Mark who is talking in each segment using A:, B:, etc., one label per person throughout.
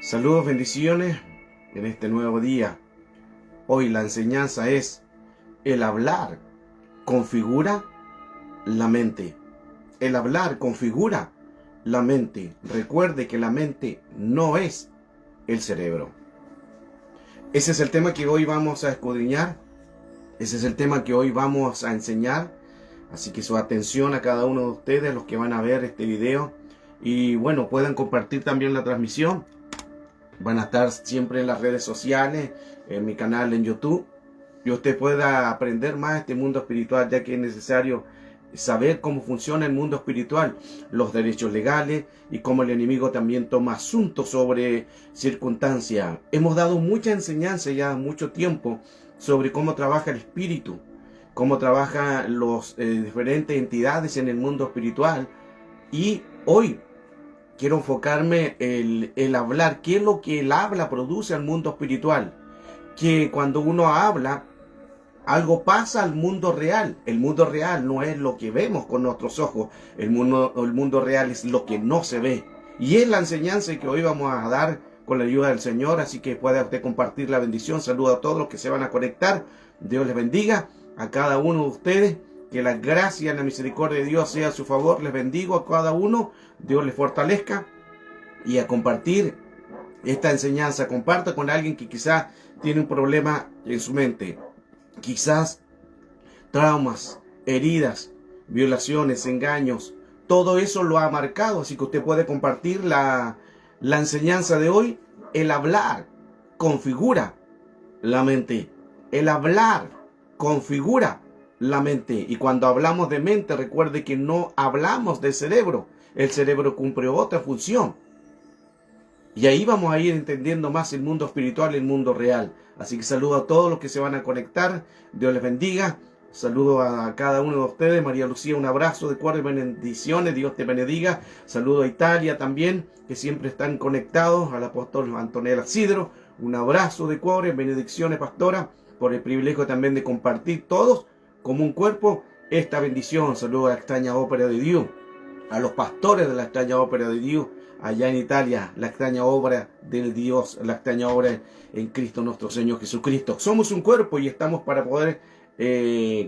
A: Saludos, bendiciones en este nuevo día. Hoy la enseñanza es: el hablar configura la mente. El hablar configura la mente. Recuerde que la mente no es el cerebro. Ese es el tema que hoy vamos a escudriñar. Ese es el tema que hoy vamos a enseñar. Así que su atención a cada uno de ustedes, los que van a ver este video. Y bueno, puedan compartir también la transmisión. Van a estar siempre en las redes sociales, en mi canal en YouTube, y usted pueda aprender más de este mundo espiritual, ya que es necesario saber cómo funciona el mundo espiritual, los derechos legales y cómo el enemigo también toma asuntos sobre circunstancias. Hemos dado mucha enseñanza ya mucho tiempo sobre cómo trabaja el espíritu, cómo trabajan las diferentes entidades en el mundo espiritual, y hoy quiero enfocarme en el hablar. ¿Qué es lo que el habla produce al mundo espiritual? Que cuando uno habla, algo pasa al mundo real. El mundo real no es lo que vemos con nuestros ojos. El mundo real es lo que no se ve. Y es la enseñanza que hoy vamos a dar con la ayuda del Señor. Así que puede usted compartir la bendición. Saludo a todos los que se van a conectar. Dios les bendiga a cada uno de ustedes. Que la gracia y la misericordia de Dios sea a su favor. Les bendigo a cada uno. Dios les fortalezca. Y a compartir esta enseñanza. Comparta con alguien que quizás tiene un problema en su mente. Quizás traumas, heridas, violaciones, engaños. Todo eso lo ha marcado. Así que usted puede compartir la enseñanza de hoy. El hablar configura la mente. El hablar configura la mente. Y cuando hablamos de mente, recuerde que no hablamos del cerebro. El cerebro cumple otra función. Y ahí vamos a ir entendiendo más el mundo espiritual y el mundo real. Así que saludo a todos los que se van a conectar. Dios les bendiga. Saludo a cada uno de ustedes. María Lucía, un abrazo de cuerda y bendiciones. Dios te bendiga. Saludo a Italia también, que siempre están conectados. Al apóstol Antonella Sidro, un abrazo de cuore, benedicciones, pastora, por el privilegio también de compartir todos como un cuerpo esta bendición. Saludo a la extraña ópera de Dios, a los pastores de la extraña ópera de Dios allá en Italia, la extraña obra del Dios, la extraña obra en Cristo nuestro Señor Jesucristo. Somos un cuerpo y estamos para poder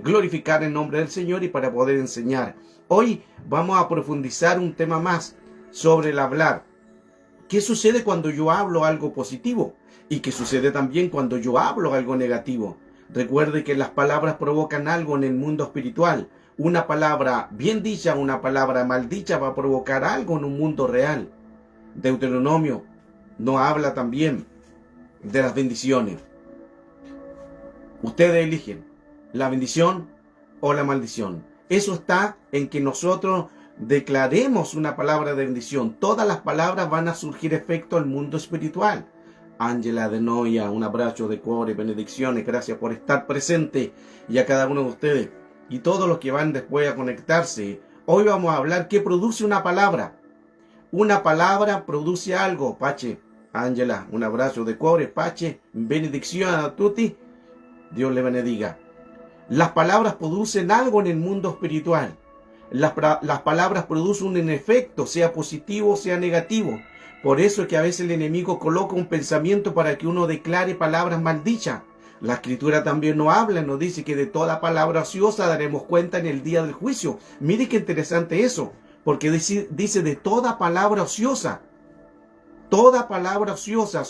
A: glorificar el nombre del Señor y para poder enseñar. Hoy vamos a profundizar un tema más sobre el hablar. ¿Qué sucede cuando yo hablo algo positivo? ¿Y qué sucede también cuando yo hablo algo negativo? Recuerde que las palabras provocan algo en el mundo espiritual. Una palabra bien dicha, una palabra mal dicha va a provocar algo en un mundo real. Deuteronomio nos habla también de las bendiciones. Ustedes eligen la bendición o la maldición. Eso está en que nosotros declaremos una palabra de bendición. Todas las palabras van a surgir efecto al mundo espiritual. Ángela de Noia, un abrazo de cuore, benedicciones. Gracias por estar presente, y a cada uno de ustedes y todos los que van después a conectarse. Hoy vamos a hablar qué produce una palabra. Una palabra produce algo. Pache, Ángela, un abrazo de cuore. Pache, benedicción a tutti. Dios le bendiga. Las palabras producen algo en el mundo espiritual. Las palabras producen un efecto, sea positivo o sea negativo. Por eso es que a veces el enemigo coloca un pensamiento para que uno declare palabras maldichas. La Escritura también nos habla, nos dice que de toda palabra ociosa daremos cuenta en el día del juicio. Mire qué interesante eso, porque dice de toda palabra ociosa. Toda palabra ociosa.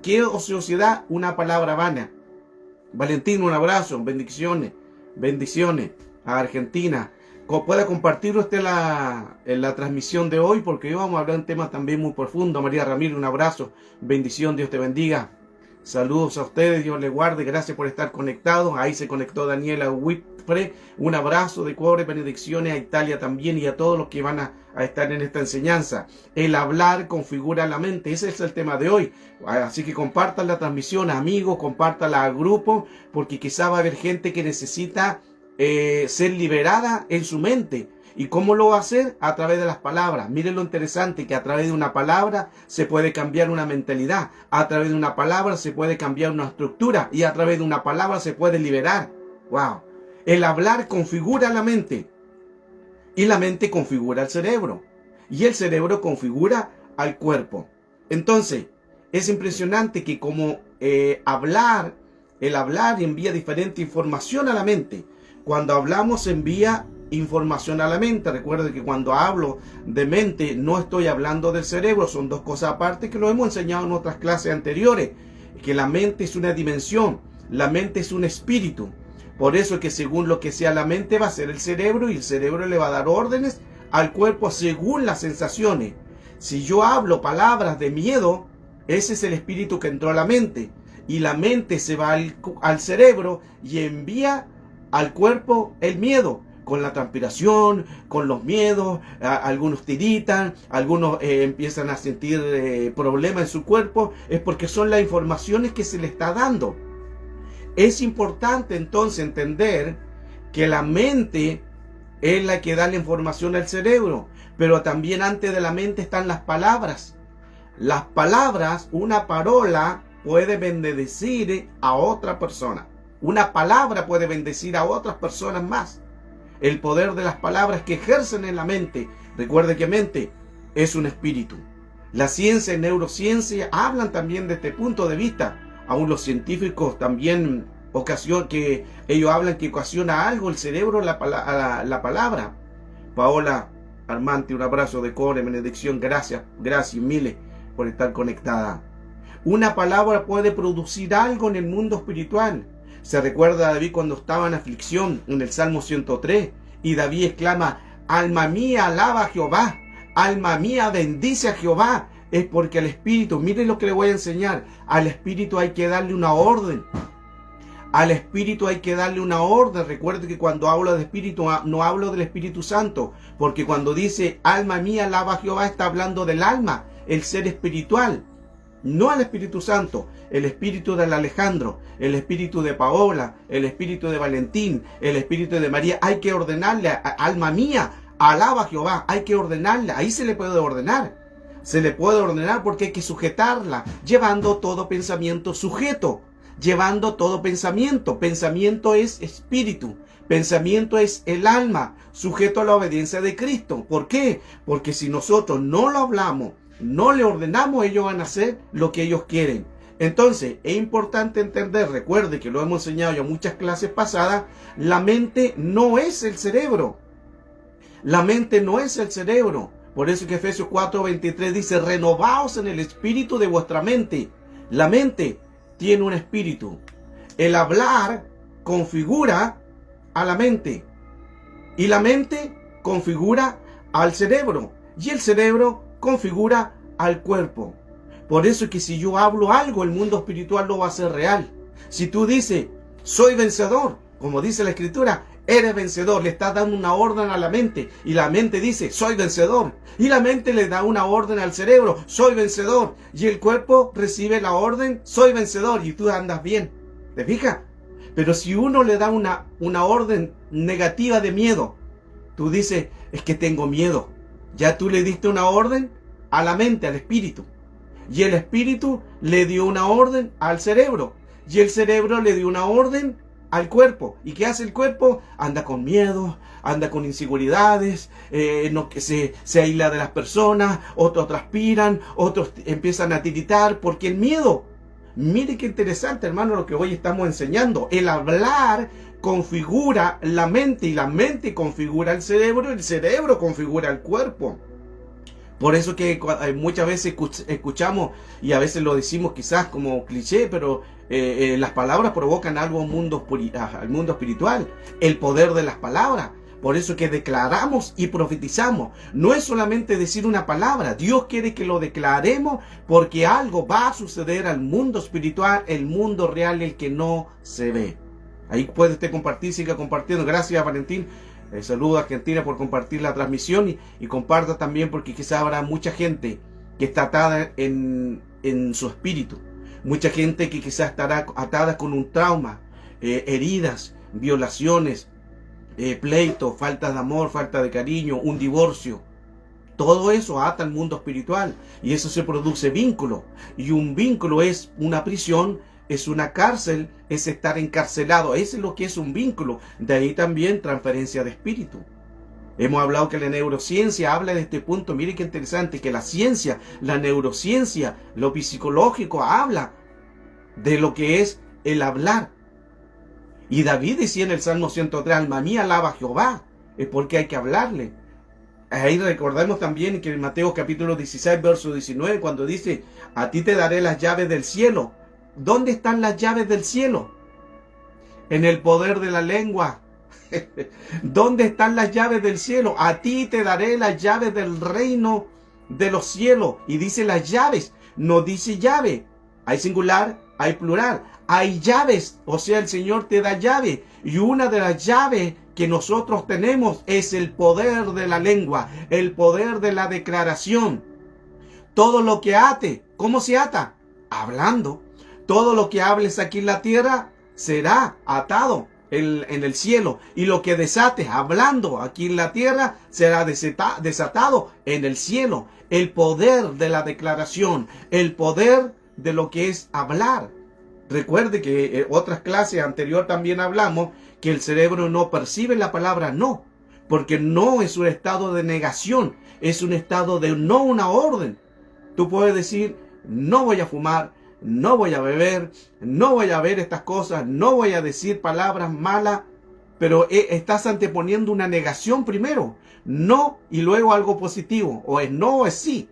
A: ¿Qué ociosidad? Una palabra vana. Valentín, un abrazo, bendiciones. Bendiciones a Argentina. Pueda compartir usted la transmisión de hoy, porque hoy vamos a hablar de un tema también muy profundo. María Ramírez, un abrazo, bendición, Dios te bendiga. Saludos a ustedes, Dios les guarde, gracias por estar conectados. Ahí se conectó Daniela Whitfre, un abrazo de cuore, benedicciones a Italia también y a todos los que van a estar en esta enseñanza. El hablar configura la mente, ese es el tema de hoy. Así que compartan la transmisión, amigos, compártanla al grupo, porque quizá va a haber gente que necesita ser liberada en su mente. ¿Y cómo lo va a hacer? A través de las palabras. Miren lo interesante, que a través de una palabra se puede cambiar una mentalidad. A través de una palabra se puede cambiar una estructura. Y a través de una palabra se puede liberar. ¡Wow! El hablar configura la mente. Y la mente configura el cerebro. Y el cerebro configura al cuerpo. Entonces, Es impresionante que como el hablar envía diferente información a la mente. Cuando hablamos envía información a la mente. Recuerde que cuando hablo de mente no estoy hablando del cerebro, son dos cosas aparte que lo hemos enseñado en otras clases anteriores, que la mente es una dimensión, la mente es un espíritu. Por eso que según lo que sea la mente va a ser el cerebro, y el cerebro le va a dar órdenes al cuerpo según las sensaciones. Si yo hablo palabras de miedo, ese es el espíritu que entró a la mente, y la mente se va al cerebro y envía al cuerpo el miedo, con la transpiración, con los miedos. Algunos tiritan, algunos empiezan a sentir problemas en su cuerpo. Es porque son las informaciones que se le está dando. Es importante entonces entender que la mente es la que da la información al cerebro, pero también antes de la mente están las palabras. Las palabras, una parola puede bendecir a otra persona. Una palabra puede bendecir a otras personas más. El poder de las palabras que ejercen en la mente. Recuerde que mente es un espíritu. La ciencia y neurociencia hablan también de este punto de vista. Aún los científicos también que ellos hablan que ocasiona algo el cerebro, la palabra. Paola Armante, un abrazo de core, benedicción, gracias miles por estar conectada. Una palabra puede producir algo en el mundo espiritual. Se recuerda a David cuando estaba en aflicción en el Salmo 103, y David exclama: alma mía alaba a Jehová, alma mía bendice a Jehová. Es porque al espíritu, miren lo que le voy a enseñar, al espíritu hay que darle una orden. Al espíritu hay que darle una orden. Recuerde que cuando hablo de espíritu no hablo del Espíritu Santo, porque cuando dice alma mía alaba a Jehová está hablando del alma, el ser espiritual. No al Espíritu Santo, el espíritu del Alejandro, el espíritu de Paola, el espíritu de Valentín, el espíritu de María. Hay que ordenarle, alma mía, alaba a Jehová, hay que ordenarle. Ahí se le puede ordenar. Se le puede ordenar porque hay que sujetarla, llevando todo pensamiento sujeto, llevando todo pensamiento. Pensamiento es espíritu, pensamiento es el alma, sujeto a la obediencia de Cristo. ¿Por qué? Porque si nosotros no lo hablamos, no le ordenamos, ellos van a hacer lo que ellos quieren. Entonces, es importante entender, recuerde que lo hemos enseñado ya en muchas clases pasadas, la mente no es el cerebro. La mente no es el cerebro. Por eso que Efesios 4:23 dice: renovaos en el espíritu de vuestra mente. La mente tiene un espíritu. El hablar configura a la mente, y la mente configura al cerebro, y el cerebro configura al cuerpo. Por eso es que si yo hablo algo, el mundo espiritual lo va a hacer real. Si tú dices, soy vencedor, como dice la Escritura, eres vencedor, le estás dando una orden a la mente, y la mente dice, soy vencedor, y la mente le da una orden al cerebro, soy vencedor, y el cuerpo recibe la orden, soy vencedor, y tú andas bien. ¿Te fijas? Pero si uno le da una orden negativa de miedo, tú dices, es que tengo miedo. Ya tú le diste una orden a la mente, al espíritu. Y el espíritu le dio una orden al cerebro. Y el cerebro le dio una orden al cuerpo. ¿Y qué hace el cuerpo? Anda con miedo, anda con inseguridades, se aísla de las personas, otros transpiran, otros empiezan a tiritar porque el miedo. Mire qué interesante, hermano, lo que hoy estamos enseñando. El hablar configura la mente, y la mente configura el cerebro configura el cuerpo. Por eso que muchas veces escuchamos, y a veces lo decimos quizás como cliché, pero las palabras provocan algo al mundo espiritual, el poder de las palabras. Por eso que declaramos y profetizamos. No es solamente decir una palabra. Dios quiere que lo declaremos porque algo va a suceder al mundo espiritual, el mundo real, el que no se ve. Ahí puede usted compartir, siga compartiendo. Gracias, Valentín. Saludo a Argentina por compartir la transmisión, y comparta también porque quizás habrá mucha gente que está atada en su espíritu. Mucha gente que quizás estará atada con un trauma, heridas, violaciones, pleito, falta de amor, falta de cariño, un divorcio. Todo eso ata al mundo espiritual, y eso se produce vínculo, y un vínculo es una prisión, es una cárcel, es estar encarcelado. Eso es lo que es un vínculo. De ahí también transferencia de espíritu. Hemos hablado que la neurociencia habla de este punto. Mire qué interesante, que la ciencia, la neurociencia, lo psicológico habla de lo que es el hablar. Y David decía en el Salmo 103, alma mía alaba a Jehová, es porque hay que hablarle. Ahí recordamos también que en Mateo capítulo 16, verso 19, cuando dice, a ti te daré las llaves del cielo. ¿Dónde están las llaves del cielo? En el poder de la lengua. ¿Dónde están las llaves del cielo? A ti te daré las llaves del reino de los cielos. Y dice las llaves, no dice llave. Hay singular, hay plural. Hay llaves, o sea, el Señor te da llave. Y una de las llaves que nosotros tenemos es el poder de la lengua, el poder de la declaración. Todo lo que ate, ¿cómo se ata? Hablando. Todo lo que hables aquí en la tierra será atado en el cielo, y lo que desates hablando aquí en la tierra será desatado en el cielo. El poder de la declaración, el poder de lo que es hablar. Recuerde que en otras clases anteriores también hablamos que el cerebro no percibe la palabra no, porque no es un estado de negación, es un estado de no una orden. Tú puedes decir, no voy a fumar, no voy a beber, no voy a ver estas cosas, no voy a decir palabras malas, pero estás anteponiendo una negación primero, no, y luego algo positivo, o es no o es sí.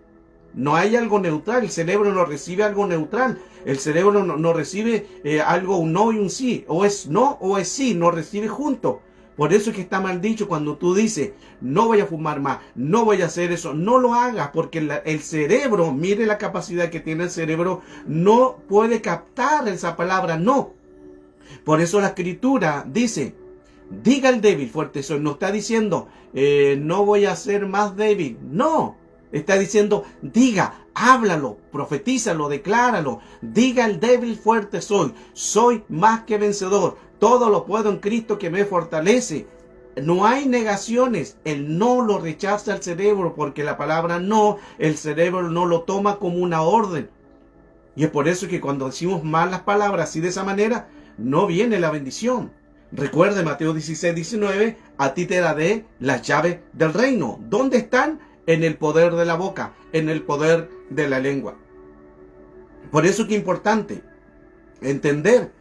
A: No hay algo neutral, el cerebro no recibe algo neutral, el cerebro no recibe algo, un no y un sí, o es no o es sí, no recibe junto. Por eso es que está mal dicho cuando tú dices, no voy a fumar más, no voy a hacer eso, no lo hagas, porque el cerebro, mire la capacidad que tiene el cerebro, no puede captar esa palabra no. Por eso la escritura dice, diga el débil, fuerte soy. No está diciendo, no voy a ser más débil, no. Está diciendo, diga, háblalo, profetízalo, decláralo. Diga el débil, fuerte soy. Soy más que vencedor. Todo lo puedo en Cristo que me fortalece. No hay negaciones. El no lo rechaza el cerebro, porque la palabra no, el cerebro no lo toma como una orden. Y es por eso que cuando decimos malas palabras así de esa manera, no viene la bendición. Recuerde Mateo 16, 19, a ti te daré las llaves del reino. ¿Dónde están? En el poder de la boca, en el poder de la lengua. Por eso que es importante entender.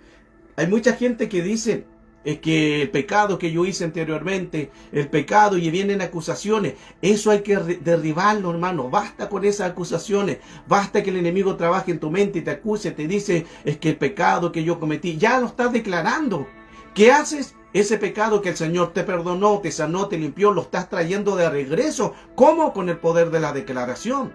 A: Hay mucha gente que dice que el pecado que yo hice anteriormente, el pecado, y vienen acusaciones. Eso hay que derribarlo, hermano. Basta con esas acusaciones. Basta que el enemigo trabaje en tu mente y te acuse, te dice, es que el pecado que yo cometí, ya lo estás declarando. ¿Qué haces? Ese pecado que el Señor te perdonó, te sanó, te limpió, lo estás trayendo de regreso. ¿Cómo? Con el poder de la declaración.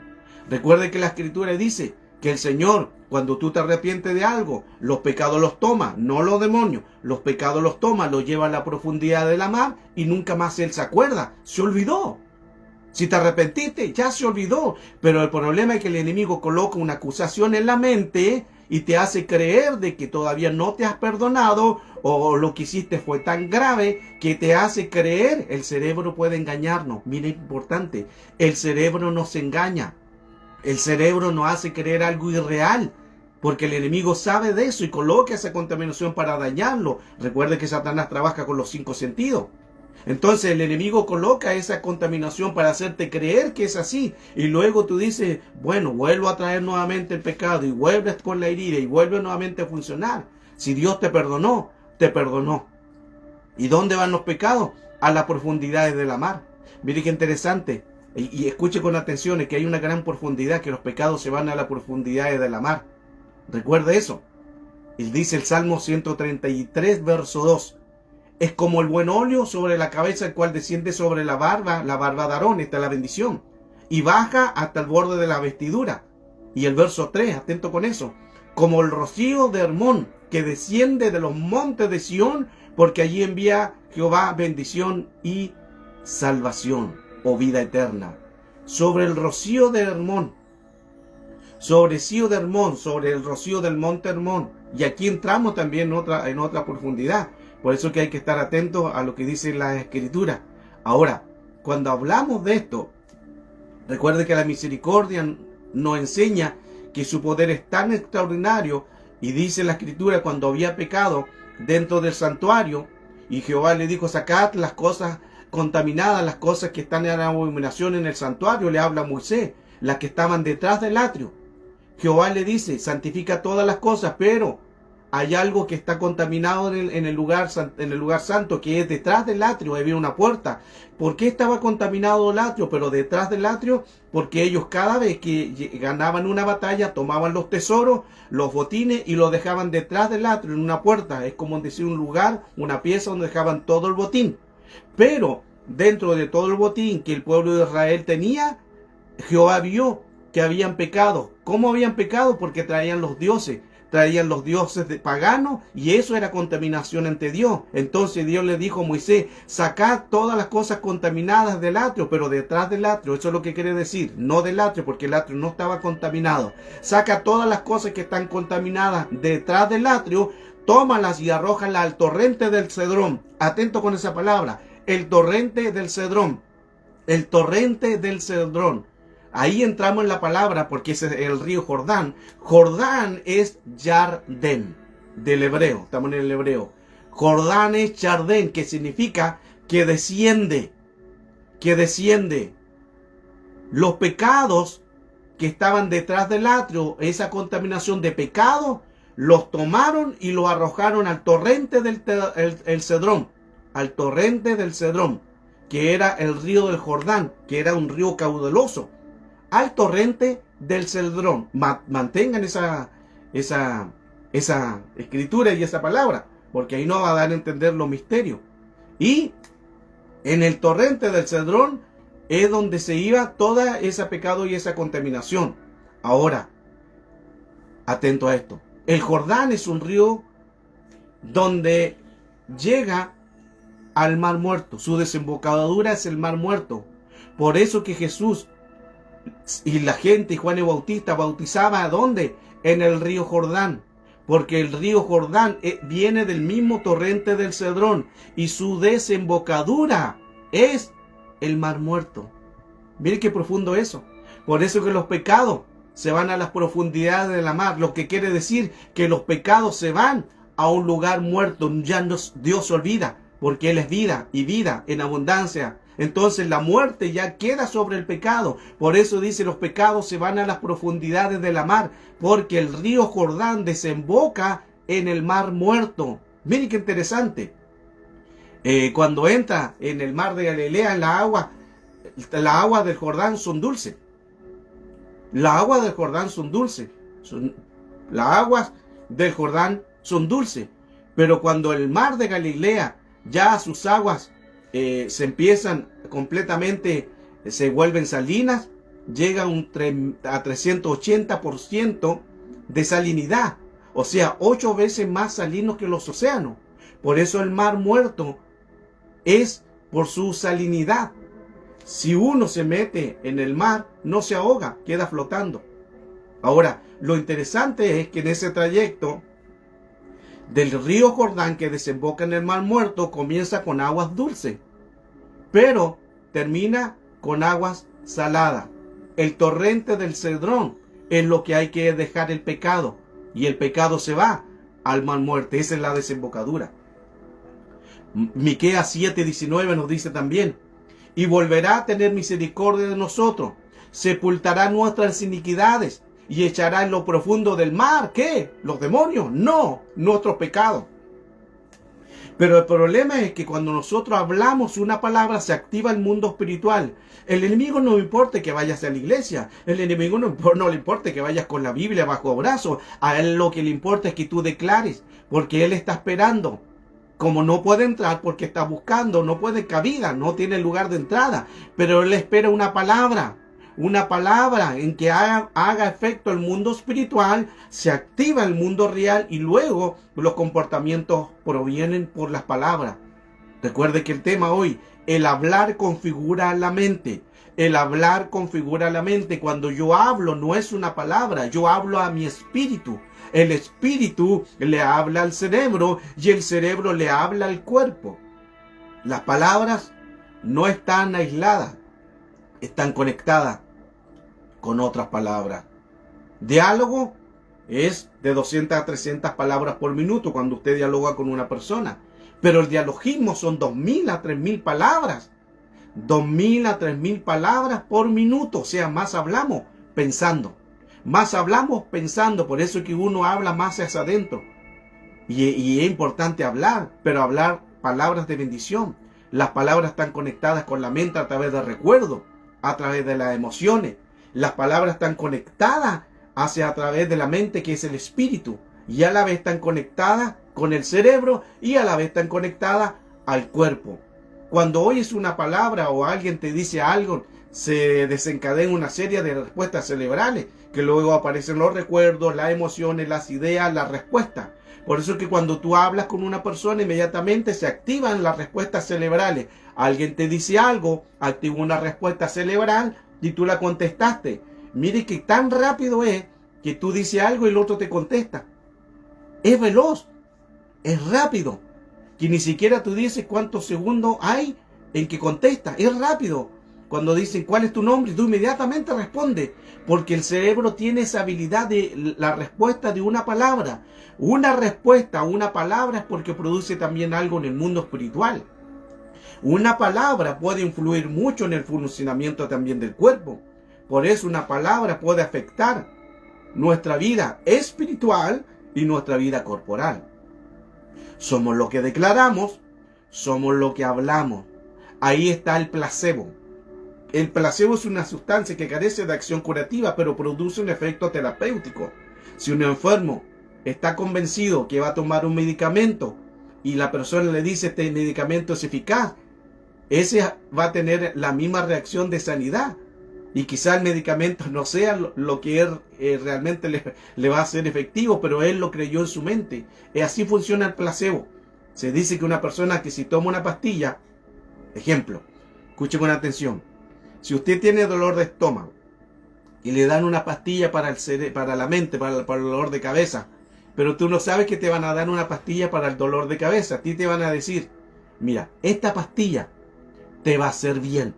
A: Recuerde que la Escritura dice que el Señor, cuando tú te arrepientes de algo, los pecados los toma, no los demonios. Los pecados los toma, los lleva a la profundidad de la mar y nunca más Él se acuerda. Se olvidó. Si te arrepentiste, ya se olvidó. Pero el problema es que el enemigo coloca una acusación en la mente y te hace creer de que todavía no te has perdonado, o lo que hiciste fue tan grave que te hace creer. El cerebro puede engañarnos. Mira, importante, el cerebro nos engaña. El cerebro nos hace creer algo irreal, porque el enemigo sabe de eso y coloca esa contaminación para dañarlo. Recuerde que Satanás trabaja con los 5 sentidos. Entonces el enemigo coloca esa contaminación para hacerte creer que es así. Y luego tú dices, bueno, vuelvo a traer nuevamente el pecado y vuelves con la herida y vuelve nuevamente a funcionar. Si Dios te perdonó, te perdonó. ¿Y dónde van los pecados? A las profundidades de la mar. Mire qué interesante. Y escuche con atención, es que hay una gran profundidad, que los pecados se van a las profundidades de la mar. Recuerde eso. Y dice el Salmo 133, verso 2. Es como el buen óleo sobre la cabeza, el cual desciende sobre la barba de Aarón, esta es la bendición, y baja hasta el borde de la vestidura. Y el verso 3, atento con eso. Como el rocío de Hermón, que desciende de los montes de Sión, porque allí envía Jehová bendición y salvación, o vida eterna. Sobre el rocío de Hermón, sobre el rocío del monte Hermón. Y aquí entramos también en otra profundidad. Por eso que hay que estar atentos a lo que dice la Escritura. Ahora, cuando hablamos de esto, recuerde que la misericordia nos enseña que su poder es tan extraordinario, y dice la Escritura, cuando había pecado dentro del santuario, y Jehová le dijo, sacad las cosas contaminadas las cosas que están en la abominación en el santuario, le habla a Moisés, las que estaban detrás del atrio. Jehová le dice, santifica todas las cosas, pero hay algo que está contaminado en el lugar santo, que es detrás del atrio. Había una puerta. ¿Por qué estaba contaminado el atrio? Pero detrás del atrio, porque ellos cada vez que ganaban una batalla, tomaban los tesoros, los botines y los dejaban detrás del atrio, en una puerta. Es como decir un lugar, una pieza donde dejaban todo el botín. Pero dentro de todo el botín que el pueblo de Israel tenía, Jehová vio que habían pecado. ¿Cómo habían pecado? Porque traían los dioses paganos, y eso era contaminación ante Dios. Entonces Dios le dijo a Moisés, sacad todas las cosas contaminadas del atrio, pero detrás del atrio. Eso es lo que quiere decir, no del atrio, porque el atrio no estaba contaminado. Saca todas las cosas que están contaminadas detrás del atrio, tómalas y arrójalas al torrente del Cedrón. Atento con esa palabra, el torrente del Cedrón. El torrente del Cedrón. Ahí entramos en la palabra, porque ese es el río Jordán. Jordán es Yardén, del hebreo. Estamos en el hebreo. Jordán es Yardén, que significa que desciende. Que desciende. Los pecados que estaban detrás del atrio, esa contaminación de pecado, los tomaron y los arrojaron al torrente del Cedrón. Al torrente del Cedrón, que era el río del Jordán, que era un río caudaloso. Al torrente del Cedrón. Mantengan esa escritura y esa palabra, porque ahí no va a dar a entender los misterios. Y en el torrente del Cedrón es donde se iba toda ese pecado y esa contaminación. Ahora, atento a esto. El Jordán es un río donde llega al Mar Muerto. Su desembocadura es el Mar Muerto. Por eso que Jesús y la gente y Juan el Bautista bautizaba ¿a dónde? En el río Jordán, porque el río Jordán viene del mismo torrente del Cedrón y su desembocadura es el Mar Muerto. Miren qué profundo eso. Por eso que los pecados se van a las profundidades de la mar, lo que quiere decir que los pecados se van a un lugar muerto. Ya Dios se olvida, porque Él es vida y vida en abundancia. Entonces la muerte ya queda sobre el pecado. Por eso dice, los pecados se van a las profundidades de la mar, porque el río Jordán desemboca en el Mar Muerto. Miren qué interesante. Cuando entra en el mar de Galilea, las aguas del Jordán son dulces. Las aguas del Jordán son dulces. Las aguas del Jordán son dulces. Pero cuando el mar de Galilea, ya sus aguas se empiezan completamente, se vuelven salinas, llega a 380% de salinidad, o sea, 8 veces más salinos que los océanos. Por eso el Mar Muerto es por su salinidad. Si uno se mete en el mar, no se ahoga, queda flotando. Ahora, lo interesante es que en ese trayecto del río Jordán que desemboca en el Mar Muerto, comienza con aguas dulces, pero termina con aguas saladas. El torrente del Cedrón es lo que hay que dejar el pecado, y el pecado se va al Mar Muerto. Esa es la desembocadura. Miqueas 7:19 nos dice también, y volverá a tener misericordia de nosotros, sepultará nuestras iniquidades, y echará en lo profundo del mar, ¿qué? ¿Los demonios? No, nuestros pecados. Pero el problema es que cuando nosotros hablamos una palabra, se activa el mundo espiritual. El enemigo no importa que vayas a la iglesia. El enemigo no le importa que vayas con la Biblia bajo brazo. A él lo que le importa es que tú declares, porque él está esperando. Como no puede entrar porque está buscando, no puede cabida, no tiene lugar de entrada. Pero él espera una palabra en que haga efecto el mundo espiritual, se activa el mundo real y luego los comportamientos provienen por las palabras. Recuerde que el tema hoy, el hablar configura la mente. El hablar configura la mente. Cuando yo hablo no es una palabra, yo hablo a mi espíritu. El espíritu le habla al cerebro y el cerebro le habla al cuerpo. Las palabras no están aisladas, están conectadas con otras palabras. Diálogo es de 200 a 300 palabras por minuto cuando usted dialoga con una persona. Pero el dialogismo son 2000 a 3000 palabras 2.000 a 3.000 palabras por minuto. O sea, más hablamos pensando. Más hablamos pensando. Por eso es que uno habla más hacia adentro. Y es importante hablar, pero hablar palabras de bendición. Las palabras están conectadas con la mente a través del recuerdo, a través de las emociones. Las palabras están conectadas a través de la mente, que es el espíritu. Y a la vez están conectadas con el cerebro y a la vez están conectadas al cuerpo. Cuando oyes una palabra o alguien te dice algo, se desencadena una serie de respuestas cerebrales, que luego aparecen los recuerdos, las emociones, las ideas, las respuestas. Por eso es que cuando tú hablas con una persona, inmediatamente se activan las respuestas cerebrales. Alguien te dice algo, activa una respuesta cerebral y tú la contestaste. Mire que tan rápido es que tú dices algo y el otro te contesta. Es veloz, es rápido, que ni siquiera tú dices cuántos segundos hay en que contesta. Es rápido. Cuando dicen cuál es tu nombre, tú inmediatamente respondes, porque el cerebro tiene esa habilidad de la respuesta de una palabra. Una respuesta a una palabra es porque produce también algo en el mundo espiritual. Una palabra puede influir mucho en el funcionamiento también del cuerpo. Por eso una palabra puede afectar nuestra vida espiritual y nuestra vida corporal. Somos lo que declaramos, somos lo que hablamos. Ahí está el placebo. El placebo es una sustancia que carece de acción curativa, pero produce un efecto terapéutico. Si un enfermo está convencido que va a tomar un medicamento y la persona le dice este medicamento es eficaz, ese va a tener la misma reacción de sanidad. Y quizá el medicamento no sea lo que él realmente le va a ser efectivo, pero él lo creyó en su mente. Y así funciona el placebo. Se dice que una persona que si toma una pastilla, ejemplo, escuche con atención, si usted tiene dolor de estómago y le dan una pastilla para la mente, para el dolor de cabeza, pero tú no sabes que te van a dar una pastilla para el dolor de cabeza, a ti te van a decir, mira, esta pastilla te va a hacer bien.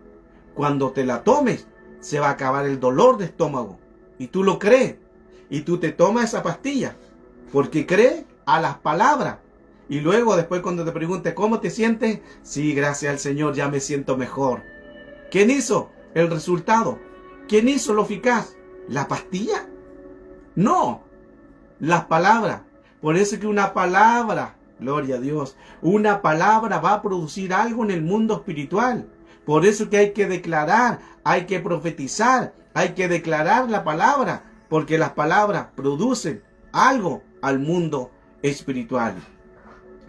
A: Cuando te la tomes, se va a acabar el dolor de estómago. Y tú lo crees. Y tú te tomas esa pastilla. Porque crees a las palabras. Y luego después cuando te pregunte ¿cómo te sientes? Sí, gracias al Señor, ya me siento mejor. ¿Quién hizo el resultado? ¿Quién hizo lo eficaz? ¿La pastilla? No. Las palabras. Por eso es que una palabra, gloria a Dios, una palabra va a producir algo en el mundo espiritual. Por eso que hay que declarar, hay que profetizar, hay que declarar la palabra, porque las palabras producen algo al mundo espiritual.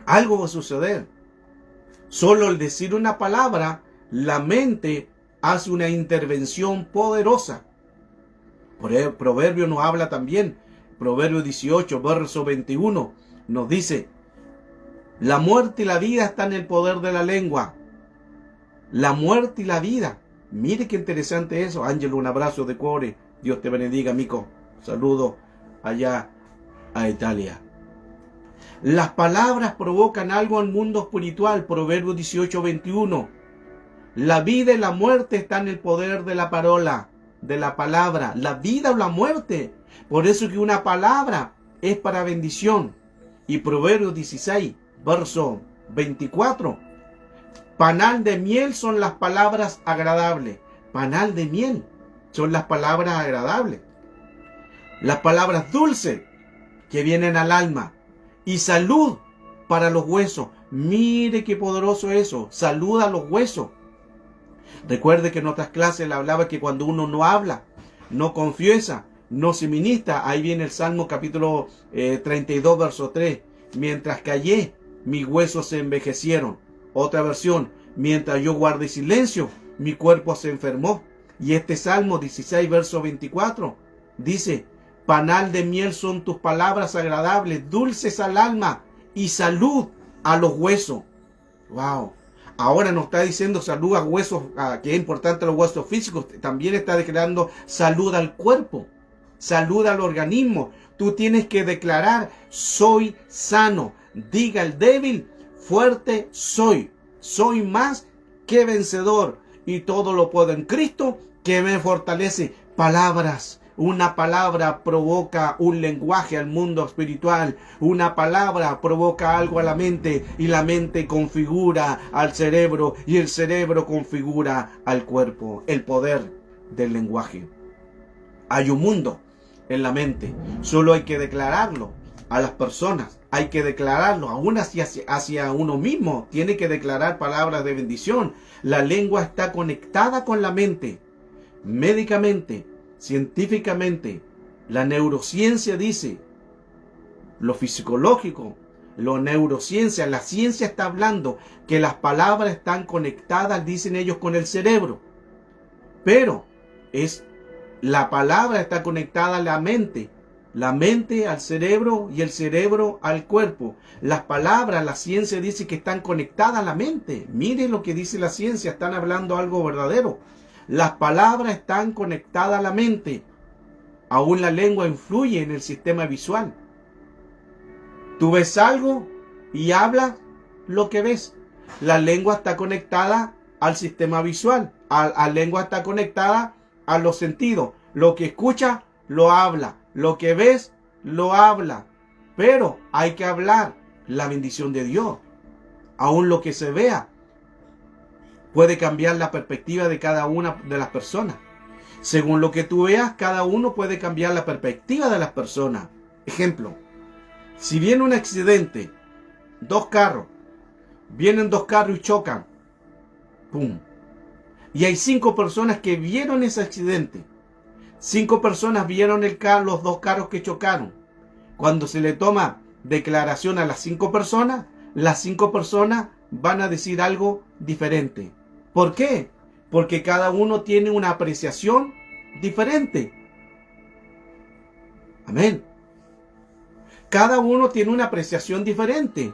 A: Algo va a suceder. Solo al decir una palabra, la mente hace una intervención poderosa. Por el Proverbio nos habla también, Proverbio 18, verso 21, nos dice, la muerte y la vida están en el poder de la lengua. La muerte y la vida. Mire qué interesante eso. Ángelo, un abrazo de cuore. Dios te bendiga, amigo. Saludo allá a Italia. Las palabras provocan algo al mundo espiritual. Proverbio 18, 21. La vida y la muerte están en el poder de la palabra. La vida o la muerte. Por eso que una palabra es para bendición. Y Proverbio 16, verso 24. Panal de miel son las palabras agradables. Panal de miel son las palabras agradables. Las palabras dulces que vienen al alma. Y salud para los huesos. Mire qué poderoso eso. Salud a los huesos. Recuerde que en otras clases le hablaba que cuando uno no habla, no confiesa, no se ministra. Ahí viene el Salmo capítulo 32, verso 3. Mientras callé, mis huesos se envejecieron. Otra versión, mientras yo guardé silencio, mi cuerpo se enfermó. Y este Salmo 16, verso 24, dice, panal de miel son tus palabras agradables, dulces al alma y salud a los huesos. Wow. Ahora nos está diciendo salud a huesos, que es importante los huesos físicos. También está declarando salud al cuerpo, salud al organismo. Tú tienes que declarar, soy sano. Diga el débil, fuerte soy. Soy más que vencedor. Y todo lo puedo en Cristo que me fortalece. Palabras, Una palabra provoca un lenguaje al mundo espiritual. Una palabra provoca algo a la mente y la mente configura al cerebro y el cerebro configura al cuerpo. El poder del lenguaje. Hay un mundo en la mente. Solo hay que declararlo a las personas. Hay que declararlo aún hacia uno mismo. Tiene que declarar palabras de bendición. La lengua está conectada con la mente. Médicamente, científicamente, la neurociencia dice, lo psicológico, la neurociencia, la ciencia está hablando que las palabras están conectadas, dicen ellos, con el cerebro. Pero la palabra está conectada a la mente al cerebro y el cerebro al cuerpo. Las palabras, la ciencia dice que están conectadas a la mente. Miren lo que dice la ciencia, están hablando algo verdadero. Las palabras están conectadas a la mente. Aún la lengua influye en el sistema visual. Tú ves algo y hablas lo que ves. La lengua está conectada al sistema visual. La lengua está conectada a los sentidos. Lo que escucha, lo habla. Lo que ves, lo habla. Pero hay que hablar la bendición de Dios. Aún lo que se vea puede cambiar la perspectiva de cada una de las personas. Según lo que tú veas, cada uno puede cambiar la perspectiva de las personas. Ejemplo, si viene un accidente, vienen dos carros y chocan, ¡pum! Y hay 5 personas que vieron ese accidente. 5 personas vieron los 2 carros que chocaron. Cuando se le toma declaración a las 5 personas, las 5 personas van a decir algo diferente. ¿Por qué? Porque cada uno tiene una apreciación diferente. Amén. Cada uno tiene una apreciación diferente.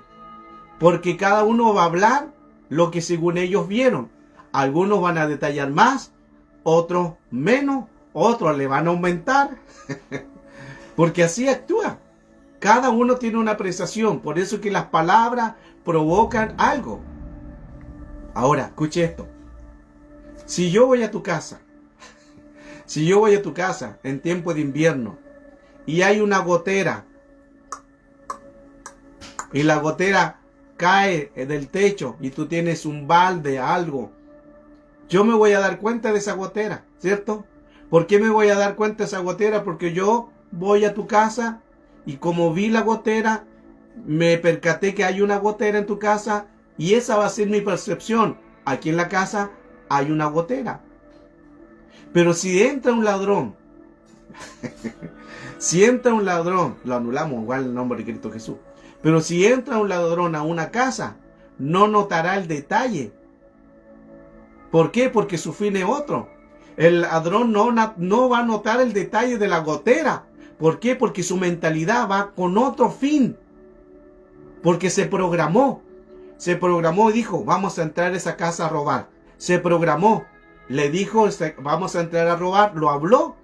A: Porque cada uno va a hablar lo que según ellos vieron. Algunos van a detallar más, otros menos, otros le van a aumentar. Porque así actúa. Cada uno tiene una apreciación. Por eso es que las palabras provocan algo. Ahora, escuche esto. Si yo voy a tu casa en tiempo de invierno y hay una gotera y la gotera cae del techo y tú tienes un balde, algo, yo me voy a dar cuenta de esa gotera, ¿cierto? ¿Por qué me voy a dar cuenta de esa gotera? Porque yo voy a tu casa y como vi la gotera, me percaté que hay una gotera en tu casa y esa va a ser mi percepción. Aquí en la casa hay una gotera. Pero si entra un ladrón, lo anulamos igual en el nombre de Cristo Jesús. Pero si entra un ladrón a una casa, no notará el detalle. ¿Por qué? Porque su fin es otro. El ladrón no va a notar el detalle de la gotera. ¿Por qué? Porque su mentalidad va con otro fin. Porque se programó y dijo, vamos a entrar a esa casa a robar. Se programó, le dijo, vamos a entrar a robar, lo habló,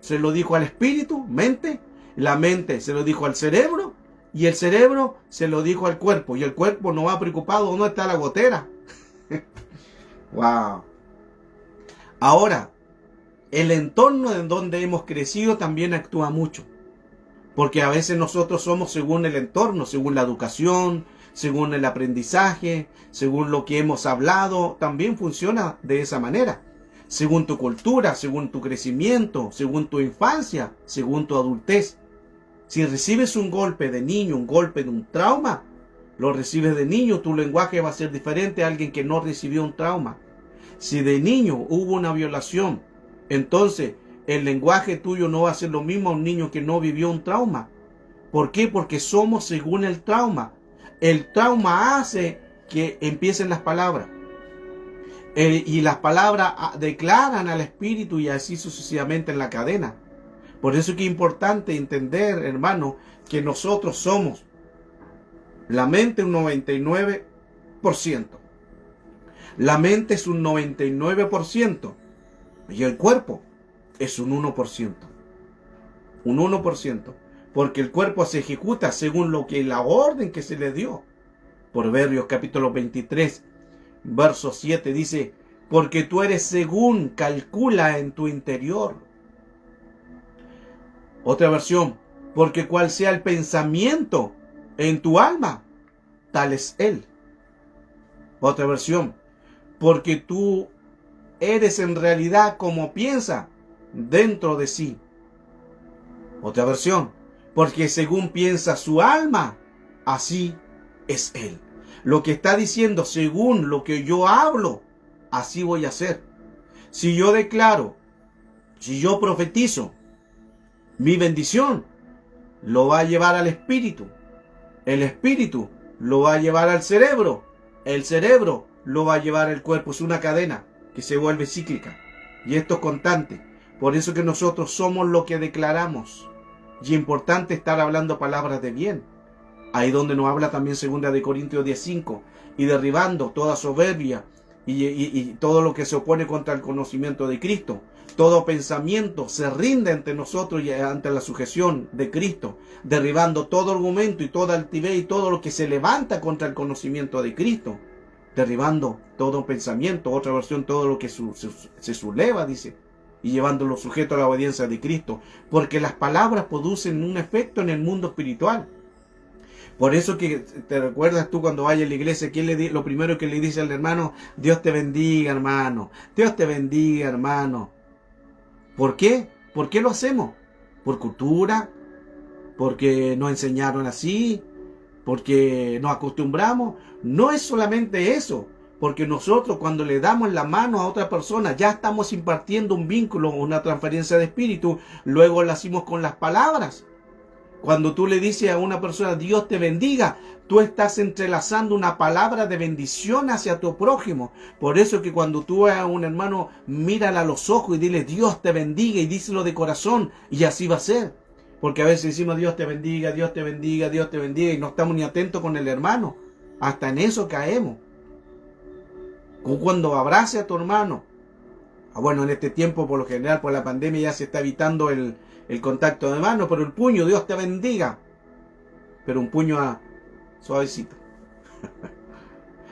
A: se lo dijo al espíritu, mente, la mente se lo dijo al cerebro, y el cerebro se lo dijo al cuerpo, y el cuerpo no va preocupado, ¿dónde está la gotera? Wow. Ahora, el entorno en donde hemos crecido también actúa mucho. Porque a veces nosotros somos según el entorno, según la educación, según el aprendizaje, según lo que hemos hablado, también funciona de esa manera. Según tu cultura, según tu crecimiento, según tu infancia, según tu adultez. Si recibes un golpe de niño, un golpe de un trauma, lo recibes de niño, tu lenguaje va a ser diferente a alguien que no recibió un trauma. Si de niño hubo una violación, entonces el lenguaje tuyo no va a ser lo mismo a un niño que no vivió un trauma. ¿Por qué? Porque somos según el trauma. El trauma hace que empiecen las palabras. Y las palabras declaran al espíritu y así sucesivamente en la cadena. Por eso es que es importante entender, hermano, que nosotros somos la mente un 99%. La mente es un 99% y el cuerpo es un 1%. Un 1%. Porque el cuerpo se ejecuta según la orden que se le dio. Proverbios capítulo 23, verso 7 dice, porque tú eres según calcula en tu interior. Otra versión, porque cual sea el pensamiento en tu alma, tal es él. Otra versión, porque tú eres en realidad como piensa dentro de sí. Otra versión, porque según piensa su alma, así es él. Lo que está diciendo, según lo que yo hablo, así voy a hacer. Si yo declaro, si yo profetizo, mi bendición lo va a llevar al espíritu. El espíritu lo va a llevar al cerebro. El cerebro lo va a llevar al cuerpo. Es una cadena que se vuelve cíclica. Y esto es constante. Por eso que nosotros somos lo que declaramos. Y es importante estar hablando palabras de bien. Ahí donde nos habla también 2 Corintios 10:5. Y derribando toda soberbia y todo lo que se opone contra el conocimiento de Cristo. Todo pensamiento se rinde ante nosotros y ante la sujeción de Cristo, derribando todo argumento y toda altivez y todo lo que se levanta contra el conocimiento de Cristo, derribando todo pensamiento, otra versión, todo lo que se subleva, dice, y llevándolo sujeto a la obediencia de Cristo, porque las palabras producen un efecto en el mundo espiritual. Por eso que te recuerdas tú cuando vayas a la iglesia, lo primero que le dice al hermano, Dios te bendiga, hermano, Dios te bendiga, hermano. ¿Por qué? ¿Por qué lo hacemos? ¿Por cultura? ¿Porque nos enseñaron así? ¿Porque nos acostumbramos? No es solamente eso, porque nosotros cuando le damos la mano a otra persona ya estamos impartiendo un vínculo, una transferencia de espíritu, luego lo hacemos con las palabras. Cuando tú le dices a una persona, Dios te bendiga, tú estás entrelazando una palabra de bendición hacia tu prójimo. Por eso que cuando tú veas a un hermano, mírale a los ojos y dile, Dios te bendiga, y díselo de corazón, y así va a ser. Porque a veces decimos, Dios te bendiga, Dios te bendiga, Dios te bendiga, y no estamos ni atentos con el hermano. Hasta en eso caemos. Cuando abrace a tu hermano. Bueno, en este tiempo, por lo general, por la pandemia, ya se está evitando el contacto de mano, pero el puño, Dios te bendiga. Pero un puño suavecito.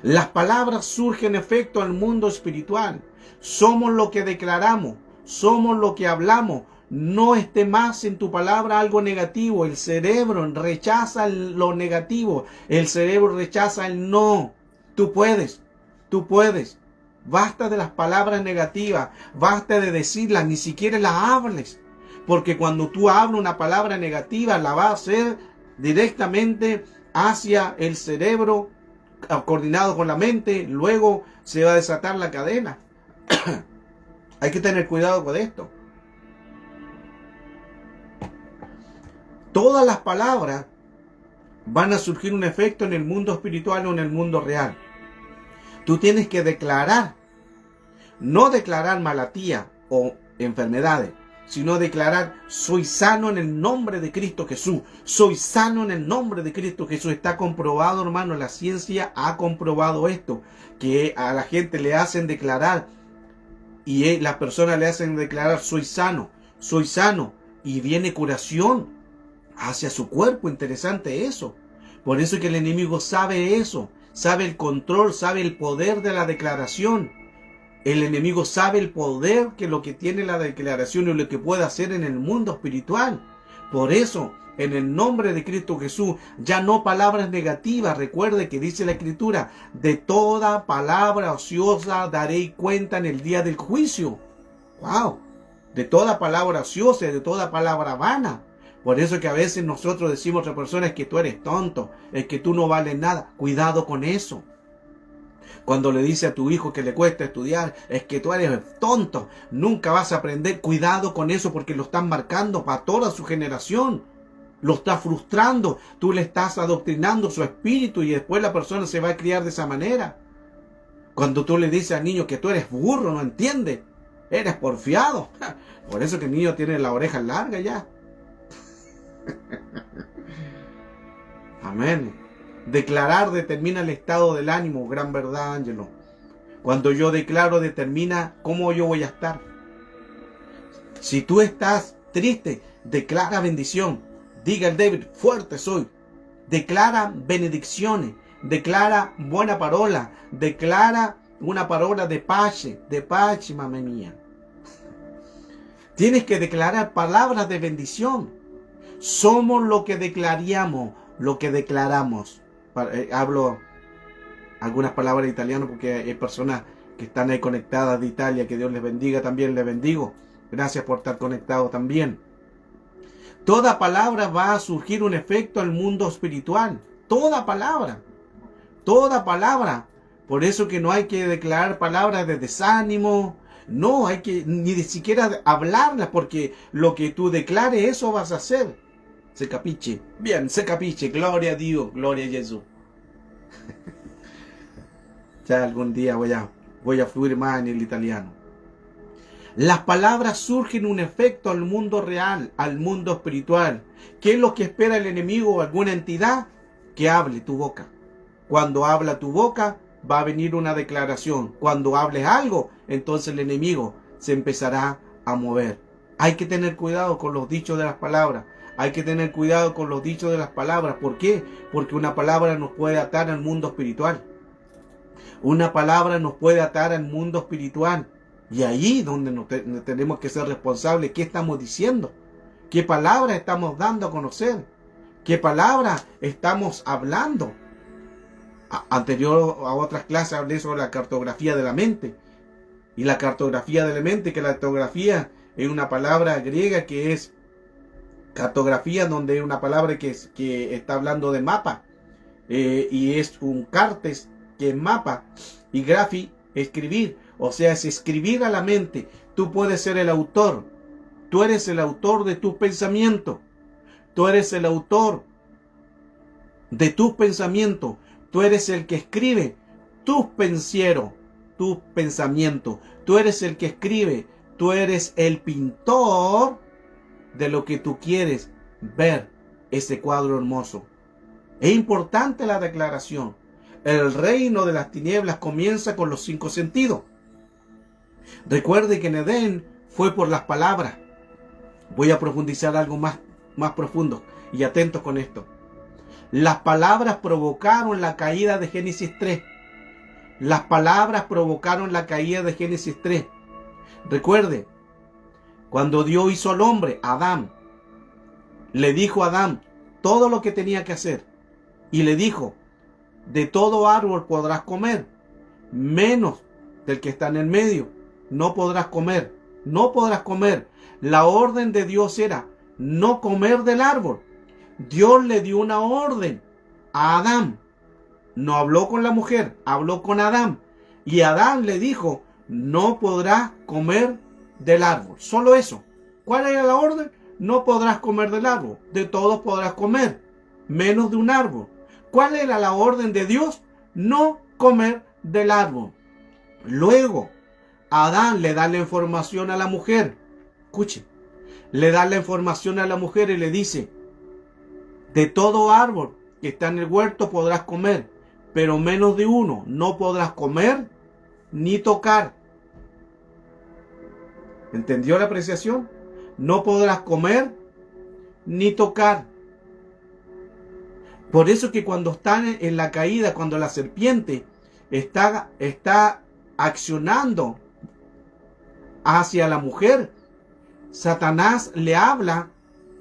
A: Las palabras surgen efecto al mundo espiritual. Somos lo que declaramos, somos lo que hablamos. No esté más en tu palabra algo negativo. El cerebro rechaza lo negativo. El cerebro rechaza el no. Tú puedes, tú puedes. Basta de las palabras negativas, basta de decirlas, ni siquiera las hables. Porque cuando tú hablas una palabra negativa, la va a hacer directamente hacia el cerebro, coordinado con la mente, luego se va a desatar la cadena. Hay que tener cuidado con esto. Todas las palabras van a surgir un efecto en el mundo espiritual o en el mundo real. Tú tienes que declarar, no declarar malatía o enfermedades, sino declarar, soy sano en el nombre de Cristo Jesús. Soy sano en el nombre de Cristo Jesús. Está comprobado, hermano, la ciencia ha comprobado esto, que a la gente le hacen declarar y las personas le hacen declarar, soy sano, y viene curación hacia su cuerpo. Interesante eso. Por eso es que el enemigo sabe eso, sabe el control, sabe el poder de la declaración. El enemigo sabe el poder que lo que tiene la declaración y lo que puede hacer en el mundo espiritual. Por eso, en el nombre de Cristo Jesús, ya no palabras negativas. Recuerde que dice la Escritura, de toda palabra ociosa daré cuenta en el día del juicio. ¡Wow! De toda palabra ociosa, de toda palabra vana. Por eso que a veces nosotros decimos a otras personas que tú eres tonto, es que tú no vales nada. Cuidado con eso. Cuando le dice a tu hijo que le cuesta estudiar, es que tú eres tonto, nunca vas a aprender. Cuidado con eso, porque lo están marcando para toda su generación. Lo está frustrando, tú le estás adoctrinando su espíritu y después la persona se va a criar de esa manera. Cuando tú le dices al niño que tú eres burro, no entiende, eres porfiado. Por eso que el niño tiene la oreja larga ya. Amén. Declarar determina el estado del ánimo, gran verdad, Ángelo. Cuando yo declaro determina cómo yo voy a estar. Si tú estás triste, declara bendición. Diga el David, fuerte soy. Declara benedicciones, declara buena parola, declara una parola de pace, mamá mía. Tienes que declarar palabras de bendición. Somos lo que declaramos, lo que declaramos. Hablo algunas palabras de italiano porque hay personas que están ahí conectadas de Italia. Que Dios les bendiga, también les bendigo. Gracias por estar conectados también. Toda palabra va a surgir un efecto al mundo espiritual. Toda palabra. Toda palabra. Por eso que no hay que declarar palabras de desánimo. No hay que ni siquiera hablarlas, porque lo que tú declares, eso vas a hacer. Se capiche. Bien, se capiche. Gloria a Dios. Gloria a Jesús. Ya algún día voy a fluir más en el italiano. Las palabras surgen un efecto al mundo real, al mundo espiritual. ¿Qué es lo que espera el enemigo o alguna entidad? Que hable tu boca. Cuando habla tu boca, va a venir una declaración. Cuando hables algo, entonces el enemigo se empezará a mover. Hay que tener cuidado con los dichos de las palabras. Hay que tener cuidado con los dichos de las palabras. ¿Por qué? Porque una palabra nos puede atar al mundo espiritual. Una palabra nos puede atar al mundo espiritual. Y ahí donde tenemos que ser responsables. ¿Qué estamos diciendo? ¿Qué palabra estamos dando a conocer? ¿Qué palabra estamos hablando? Anterior a otras clases hablé sobre la cartografía de la mente. Y la cartografía de la mente, que la cartografía es una palabra griega que es cartografía, donde es una palabra que está hablando de mapa. Y es un cartes, que es mapa. Y grafi, escribir. O sea, es escribir a la mente. Tú puedes ser el autor. Tú eres el autor de tus pensamientos. Tú eres el autor de tus pensamientos. Tú eres el que escribe tus pensamientos. Tú eres el que escribe. Tú eres el pintor de lo que tú quieres ver, ese cuadro hermoso. Es importante la declaración. El reino de las tinieblas comienza con los 5 sentidos. Recuerde que en Edén fue por las palabras. Voy a profundizar algo más profundo y atentos con esto. Las palabras provocaron la caída de Génesis 3. Las palabras provocaron la caída de Génesis 3. Recuerde, cuando Dios hizo al hombre, Adán, le dijo a Adán todo lo que tenía que hacer. Y le dijo, de todo árbol podrás comer, menos del que está en el medio. No podrás comer, no podrás comer. La orden de Dios era no comer del árbol. Dios le dio una orden a Adán. No habló con la mujer, habló con Adán. Y Adán le dijo, no podrás comer del árbol. Solo eso. ¿Cuál era la orden? No podrás comer del árbol. De todos podrás comer, menos de un árbol. ¿Cuál era la orden de Dios? No comer del árbol. Luego, Adán le da la información a la mujer. Escuche. Le da la información a la mujer y le dice, de todo árbol que está en el huerto podrás comer, pero menos de uno no podrás comer ni tocar. ¿Entendió la apreciación? No podrás comer ni tocar. Por eso que cuando están en la caída, cuando la serpiente está accionando hacia la mujer, Satanás le habla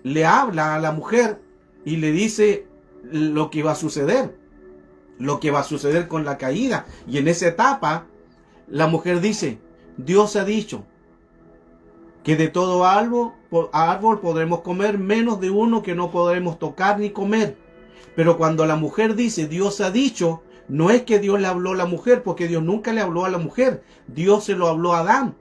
A: a la mujer y le dice lo que va a suceder con la caída. Y en esa etapa, la mujer dice, Dios ha dicho que de todo árbol podremos comer, menos de uno que no podremos tocar ni comer. Pero cuando la mujer dice, Dios ha dicho, no es que Dios le habló a la mujer, porque Dios nunca le habló a la mujer. Dios se lo habló a Adán.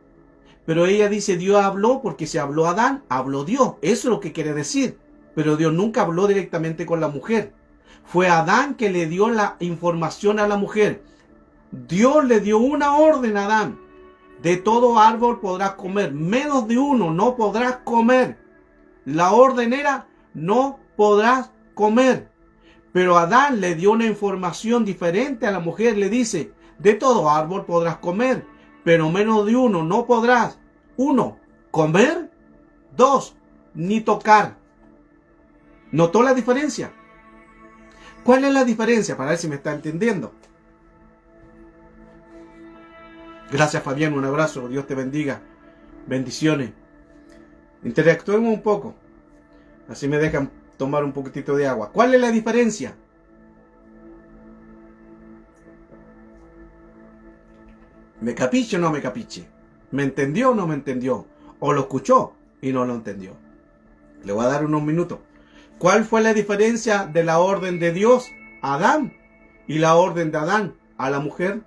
A: Pero ella dice, Dios habló, porque si habló Adán, habló Dios. Eso es lo que quiere decir. Pero Dios nunca habló directamente con la mujer. Fue Adán que le dio la información a la mujer. Dios le dio una orden a Adán. De todo árbol podrás comer, menos de uno no podrás comer. La orden era, no podrás comer. Pero Adán le dio una información diferente a la mujer. Le dice, de todo árbol podrás comer, pero menos de uno no podrás. 1, comer. 2, ni tocar. ¿Notó la diferencia? ¿Cuál es la diferencia? Para ver si me está entendiendo. Gracias, Fabián, un abrazo, Dios te bendiga. Bendiciones. Interactuemos un poco. Así me dejan tomar un poquitito de agua. ¿Cuál es la diferencia? ¿Me capiche o no me capiche? ¿Me entendió o no me entendió? ¿O lo escuchó y no lo entendió? Le voy a dar unos minutos. ¿Cuál fue la diferencia de la orden de Dios a Adán y la orden de Adán a la mujer?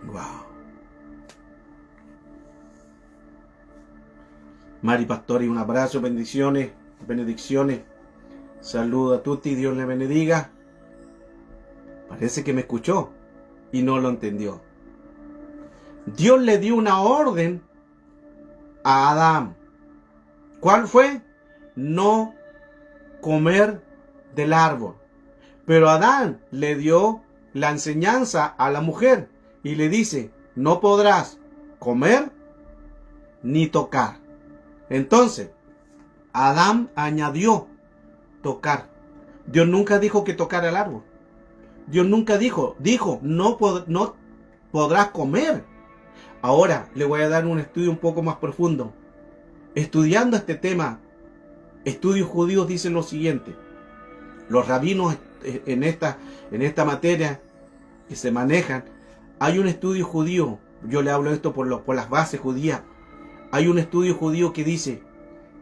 A: Wow. Mari Pastori, un abrazo, bendiciones, benedicciones. Saludo a tutti, Dios le bendiga. Parece que me escuchó y no lo entendió. Dios le dio una orden a Adán. ¿Cuál fue? No comer del árbol. Pero Adán le dio la enseñanza a la mujer y le dice, no podrás comer ni tocar. Entonces, Adán añadió tocar. Dios nunca dijo que tocara el árbol. Dios nunca dijo, no podrás comer. Ahora le voy a dar un estudio un poco más profundo. Estudiando este tema, estudios judíos dicen lo siguiente. Los rabinos en esta materia que se manejan, hay un estudio judío, yo le hablo esto por las bases judías. Hay un estudio judío que dice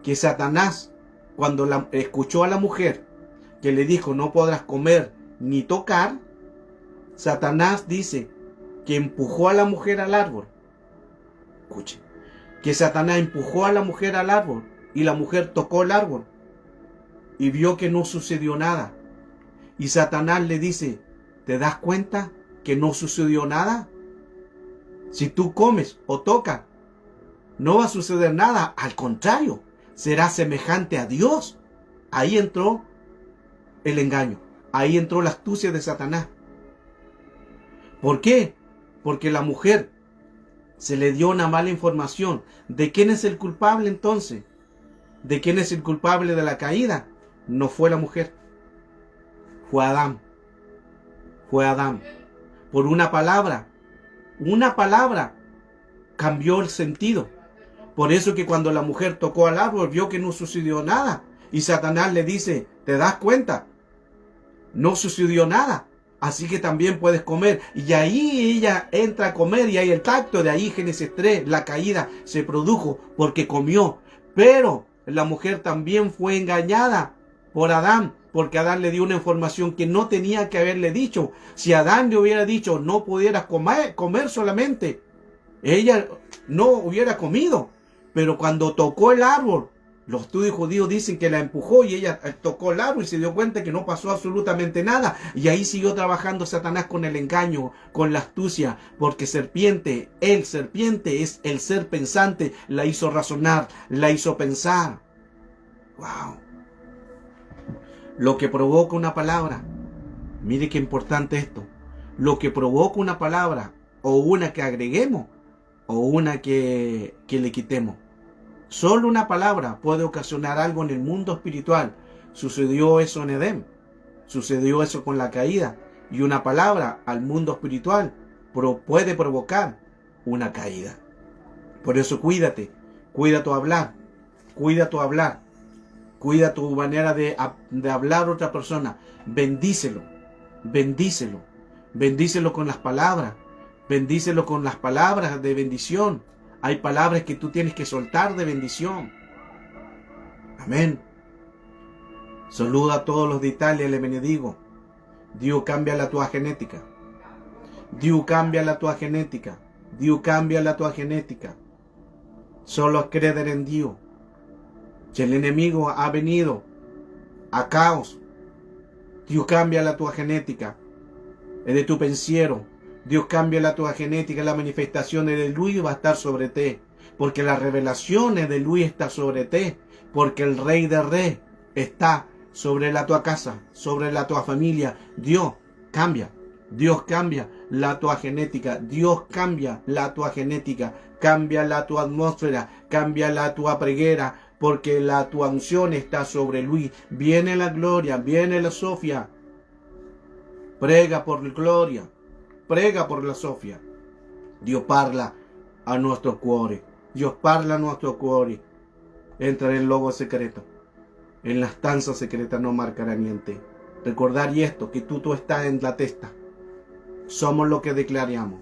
A: que Satanás, cuando escuchó a la mujer que le dijo no podrás comer ni tocar, Satanás dice que empujó a la mujer al árbol. Escuche, que Satanás empujó a la mujer al árbol y la mujer tocó el árbol y vio que no sucedió nada. Y Satanás le dice, ¿te das cuenta que no sucedió nada? Si tú comes o tocas, no va a suceder nada, al contrario, será semejante a Dios. Ahí entró el engaño, ahí entró la astucia de Satanás. ¿Por qué? Porque la mujer se le dio una mala información. ¿De quién es el culpable entonces? ¿De quién es el culpable de la caída? No fue la mujer, fue Adán. Fue Adán. Por una palabra cambió el sentido. Por eso que cuando la mujer tocó al árbol vio que no sucedió nada. Y Satanás le dice, ¿te das cuenta? No sucedió nada. Así que también puedes comer. Y ahí ella entra a comer y hay el tacto. De ahí Génesis 3, la caída se produjo porque comió. Pero la mujer también fue engañada por Adán. Porque Adán le dio una información que no tenía que haberle dicho. Si Adán le hubiera dicho no pudieras comer solamente, ella no hubiera comido. Pero cuando tocó el árbol, los estudios judíos dicen que la empujó y ella tocó el árbol y se dio cuenta que no pasó absolutamente nada. Y ahí siguió trabajando Satanás con el engaño, con la astucia, porque el serpiente es el ser pensante, la hizo razonar, la hizo pensar. ¡Wow! Lo que provoca una palabra, mire qué importante esto, lo que provoca una palabra, o una que agreguemos, o una que le quitemos. Solo una palabra puede ocasionar algo en el mundo espiritual. Sucedió eso en Edén, sucedió eso con la caída, y una palabra al mundo espiritual puede provocar una caída. Por eso cuídate, cuida tu hablar, cuida tu hablar. Cuida tu manera de hablar a otra persona. Bendícelo. Bendícelo. Bendícelo con las palabras. Bendícelo con las palabras de bendición. Hay palabras que tú tienes que soltar de bendición. Amén. Saluda a todos los de Italia, les bendigo. Dios cambia la tua genética. Dios cambia la tua genética. Dios cambia la tua genética. Solo creer en Dios. Si el enemigo ha venido a caos, Dios cambia la tua genética. Es de tu pensiero. Dios cambia la tua genética. La manifestación de Luis va a estar sobre ti. Porque las revelaciones de Luis está sobre ti. Porque el Rey de Reyes está sobre la tua casa, sobre la tua familia. Dios cambia. Dios cambia la tua genética. Dios cambia la tua genética. Cambia la tua atmósfera. Cambia la tua preguera. Porque la tua unción está sobre Luis. Viene la gloria, viene la Sofía. Prega por la gloria, prega por la Sofía. Dios parla a nuestro cuore. Dios parla al nostro cuore. Entra nel luogo secreto. En la stanza secreta no marcará niente. Recordar y esto, que tú estás en la testa. Somos lo que declaramos.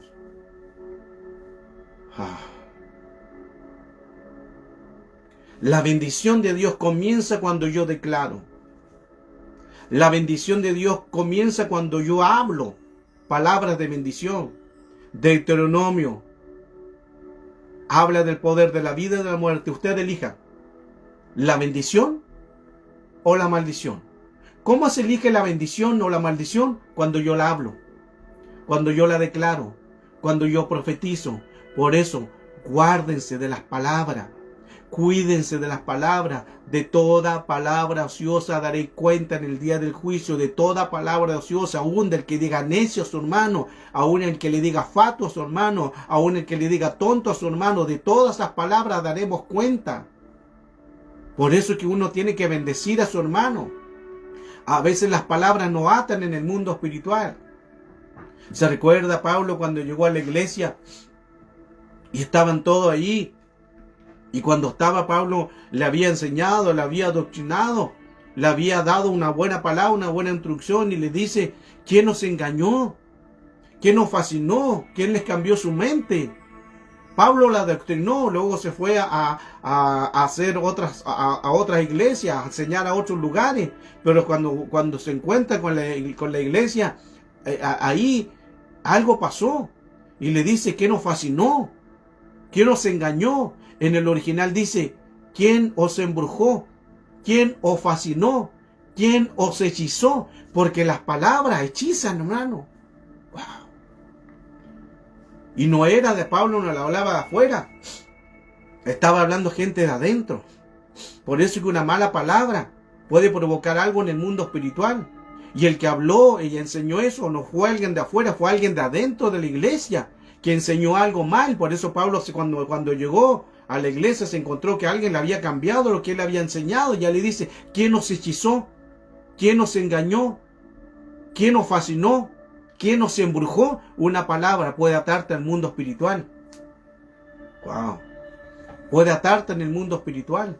A: La bendición de Dios comienza cuando yo declaro. La bendición de Dios comienza cuando yo hablo palabras de bendición. Deuteronomio habla del poder de la vida y de la muerte. Usted elija la bendición o la maldición. ¿Cómo se elige la bendición o la maldición? Cuando yo la hablo, cuando yo la declaro, cuando yo profetizo. Por eso, guárdense de las palabras. Cuídense de las palabras. De toda palabra ociosa daréis cuenta en el día del juicio. De toda palabra ociosa, aún del que diga necio a su hermano, aún el que le diga fatuo a su hermano, aún el que le diga tonto a su hermano. De todas esas palabras daremos cuenta. Por eso es que uno tiene que bendecir a su hermano. A veces las palabras no atan en el mundo espiritual. Se recuerda Pablo cuando llegó a la iglesia y estaban todos allí. Y cuando estaba Pablo, le había enseñado, le había adoctrinado, le había dado una buena palabra, una buena instrucción, y le dice: ¿quién nos engañó? ¿Quién nos fascinó? ¿Quién les cambió su mente? Pablo la adoctrinó, luego se fue a hacer otras iglesias, a enseñar a otros lugares. Pero cuando se encuentra con la iglesia, ahí algo pasó. Y le dice: ¿quién nos fascinó? ¿Quién nos engañó? En el original dice: ¿quién os embrujó? ¿Quién os fascinó? ¿Quién os hechizó? Porque las palabras hechizan, hermano. Wow. Y no era de Pablo, no la hablaba de afuera. Estaba hablando gente de adentro. Por eso es que una mala palabra puede provocar algo en el mundo espiritual. Y el que habló y enseñó eso no fue alguien de afuera, fue alguien de adentro de la iglesia que enseñó algo mal. Por eso Pablo, cuando llegó a la iglesia, se encontró que alguien le había cambiado lo que él había enseñado. Ya le dice: ¿quién nos hechizó? ¿Quién nos engañó? ¿Quién nos fascinó? ¿Quién nos embrujó? Una palabra puede atarte al mundo espiritual. Wow. Puede atarte en el mundo espiritual.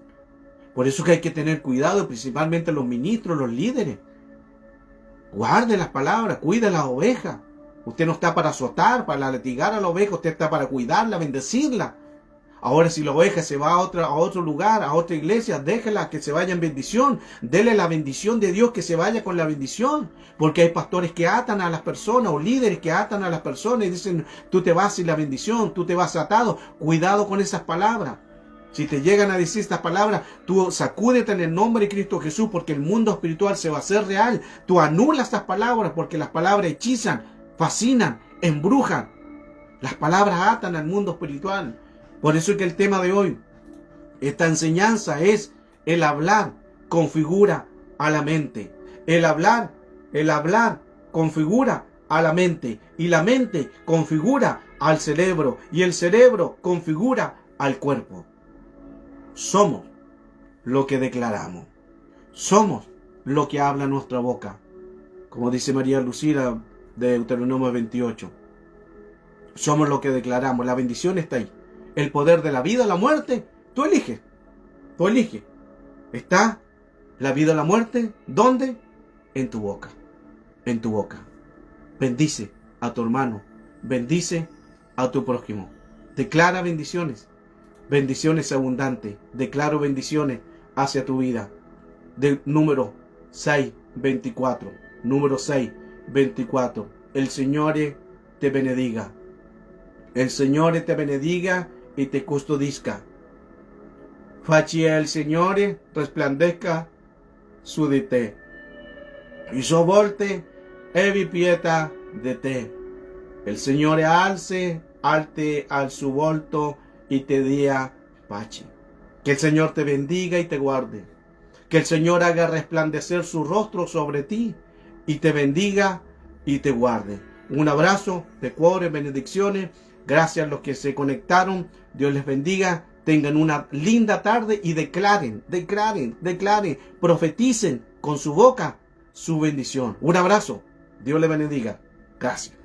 A: Por eso es que hay que tener cuidado, principalmente los ministros, los líderes. Guarde las palabras, cuide las ovejas. Usted no está para azotar, para latigar a la oveja, usted está para cuidarla, bendecirla. Ahora, si la oveja se va a otro lugar, a otra iglesia, déjela que se vaya en bendición. Dele la bendición de Dios, que se vaya con la bendición. Porque hay pastores que atan a las personas, o líderes que atan a las personas y dicen: tú te vas sin la bendición, tú te vas atado. Cuidado con esas palabras. Si te llegan a decir estas palabras, tú sacúdete en el nombre de Cristo Jesús, porque el mundo espiritual se va a hacer real. Tú anulas estas palabras, porque las palabras hechizan, fascinan, embrujan. Las palabras atan al mundo espiritual. Por eso es que el tema de hoy, esta enseñanza, es: el hablar configura a la mente. El hablar configura a la mente. Y la mente configura al cerebro. Y el cerebro configura al cuerpo. Somos lo que declaramos. Somos lo que habla nuestra boca. Como dice María Lucila de Deuteronomio 28. Somos lo que declaramos. La bendición está ahí. El poder de la vida o la muerte, tú eliges. Tú eliges. Está la vida o la muerte, ¿dónde? En tu boca. En tu boca. Bendice a tu hermano. Bendice a tu prójimo. Declara bendiciones. Bendiciones abundantes. Declaro bendiciones hacia tu vida. Número 6:24. Número 6:24. El Señor te benediga. El Señor te benediga y te custodisca. Faccia el Signore resplandezca su di te. Il suo volte e vi pietà de te. El Signore alte al su volto y te dia pace. Que el Señor te bendiga y te guarde. Que el Señor haga resplandecer su rostro sobre ti y te bendiga y te guarde. Un abrazo de cuore, benedicciones. Gracias a los que se conectaron. Dios les bendiga. Tengan una linda tarde y declaren, profeticen con su boca su bendición. Un abrazo. Dios les bendiga. Gracias.